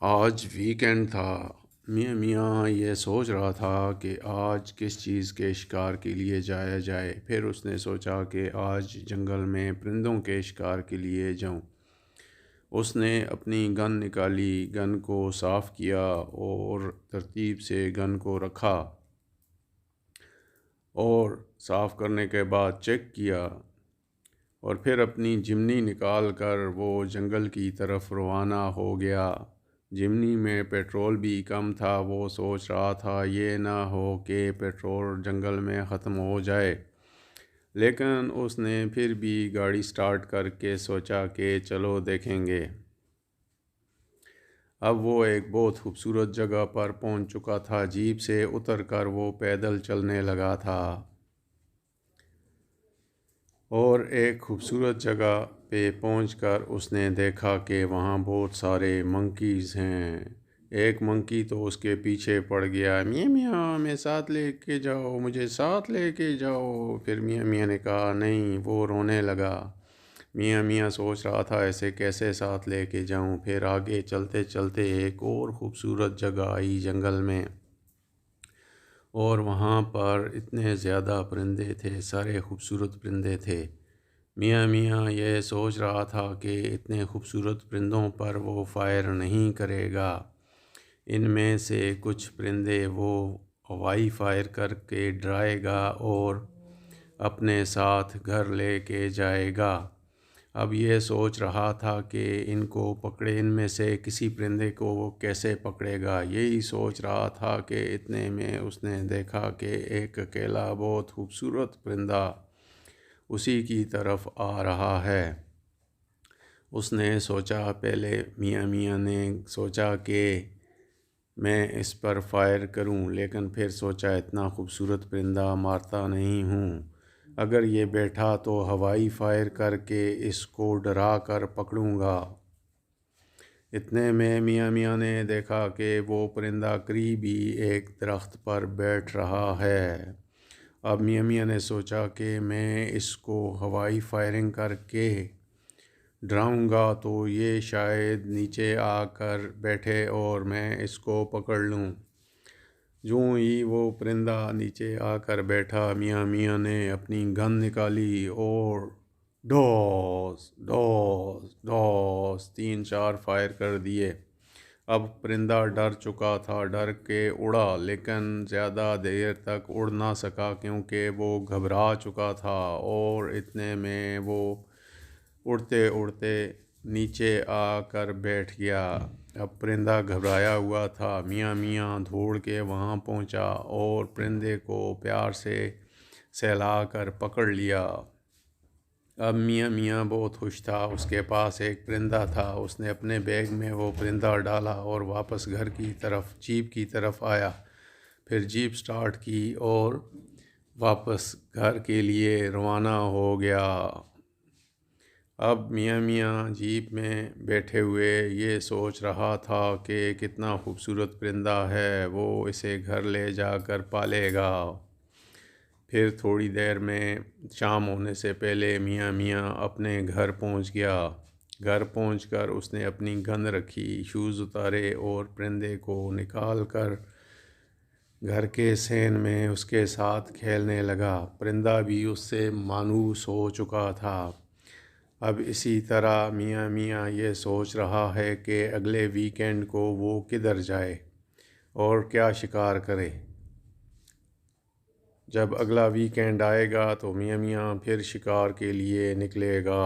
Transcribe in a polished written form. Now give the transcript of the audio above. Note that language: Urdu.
آج ویکینڈ تھا۔ میاں یہ سوچ رہا تھا کہ آج کس چیز کے شکار کے لیے جایا جائے۔ پھر اس نے سوچا کہ آج جنگل میں پرندوں کے شکار کے لیے جاؤں۔ اس نے اپنی گن نکالی، گن کو صاف کیا اور ترتیب سے گن کو رکھا اور صاف کرنے کے بعد چیک کیا، اور پھر اپنی جمنی نکال کر وہ جنگل کی طرف روانہ ہو گیا۔ جمنی میں پیٹرول بھی کم تھا۔ وہ سوچ رہا تھا یہ نہ ہو کہ پیٹرول جنگل میں ختم ہو جائے، لیکن اس نے پھر بھی گاڑی سٹارٹ کر کے سوچا کہ چلو دیکھیں گے۔ اب وہ ایک بہت خوبصورت جگہ پر پہنچ چکا تھا۔ جیپ سے اتر کر وہ پیدل چلنے لگا تھا اور ایک خوبصورت جگہ پہ پہنچ کر اس نے دیکھا کہ وہاں بہت سارے منکیز ہیں۔ ایک منکی تو اس کے پیچھے پڑ گیا، میاں میاں میں ساتھ لے کے جاؤ، مجھے ساتھ لے کے جاؤ۔ پھر میاں میاں نے کہا نہیں، وہ رونے لگا۔ میاں میاں سوچ رہا تھا ایسے کیسے ساتھ لے کے جاؤں۔ پھر آگے چلتے چلتے ایک اور خوبصورت جگہ آئی جنگل میں، اور وہاں پر اتنے زیادہ پرندے تھے، سارے خوبصورت پرندے تھے۔ میاں میاں یہ سوچ رہا تھا کہ اتنے خوبصورت پرندوں پر وہ فائر نہیں کرے گا۔ ان میں سے کچھ پرندے وہ ہوائی فائر کر کے ڈرائے گا اور اپنے ساتھ گھر لے کے جائے گا۔ اب یہ سوچ رہا تھا کہ ان کو پکڑے، ان میں سے کسی پرندے کو وہ کیسے پکڑے گا۔ یہی سوچ رہا تھا کہ اتنے میں اس نے دیکھا کہ ایک اکیلا بہت خوبصورت پرندہ اسی کی طرف آ رہا ہے۔ اس نے سوچا، پہلے میاں میاں نے سوچا کہ میں اس پر فائر کروں، لیکن پھر سوچا اتنا خوبصورت پرندہ مارتا نہیں ہوں۔ اگر یہ بیٹھا تو ہوائی فائر کر کے اس کو ڈرا کر پکڑوں گا۔ اتنے میں میاں میاں نے دیکھا کہ وہ پرندہ قریب ہی ایک درخت پر بیٹھ رہا ہے۔ اب میاں میاں نے سوچا کہ میں اس کو ہوائی فائرنگ کر کے ڈراؤں گا تو یہ شاید نیچے آ کر بیٹھے اور میں اس کو پکڑ لوں۔ جوں ہی وہ پرندہ نیچے آ کر بیٹھا، میاں میاں نے اپنی گن نکالی اور ڈوس ڈوس ڈوس 3-4 فائر کر دیے۔ اب پرندہ ڈر چکا تھا، ڈر کے اڑا، لیکن زیادہ دیر تک اڑ نہ سکا کیونکہ وہ گھبرا چکا تھا، اور اتنے میں وہ اڑتے اڑتے نیچے آ کر بیٹھ گیا۔ اب پرندہ گھبرایا ہوا تھا۔ میاں میاں دوڑ کے وہاں پہنچا اور پرندے کو پیار سے سہلا کر پکڑ لیا۔ اب میاں میاں بہت خوش تھا، اس کے پاس ایک پرندہ تھا۔ اس نے اپنے بیگ میں وہ پرندہ ڈالا اور واپس گھر کی طرف، جیپ کی طرف آیا۔ پھر جیپ سٹارٹ کی اور واپس گھر کے لیے روانہ ہو گیا۔ اب میاں میاں جیپ میں بیٹھے ہوئے یہ سوچ رہا تھا کہ کتنا خوبصورت پرندہ ہے، وہ اسے گھر لے جا کر پالے گا۔ پھر تھوڑی دیر میں شام ہونے سے پہلے میاں میاں اپنے گھر پہنچ گیا۔ گھر پہنچ کر اس نے اپنی گن رکھی، شوز اتارے اور پرندے کو نکال کر گھر کے صحن میں اس کے ساتھ کھیلنے لگا۔ پرندہ بھی اس سے مانوس ہو چکا تھا۔ اب اسی طرح میاں میاں یہ سوچ رہا ہے کہ اگلے ویکینڈ کو وہ کدھر جائے اور کیا شکار کرے۔ جب اگلا ویکینڈ آئے گا تو میاں میاں پھر شکار کے لیے نکلے گا۔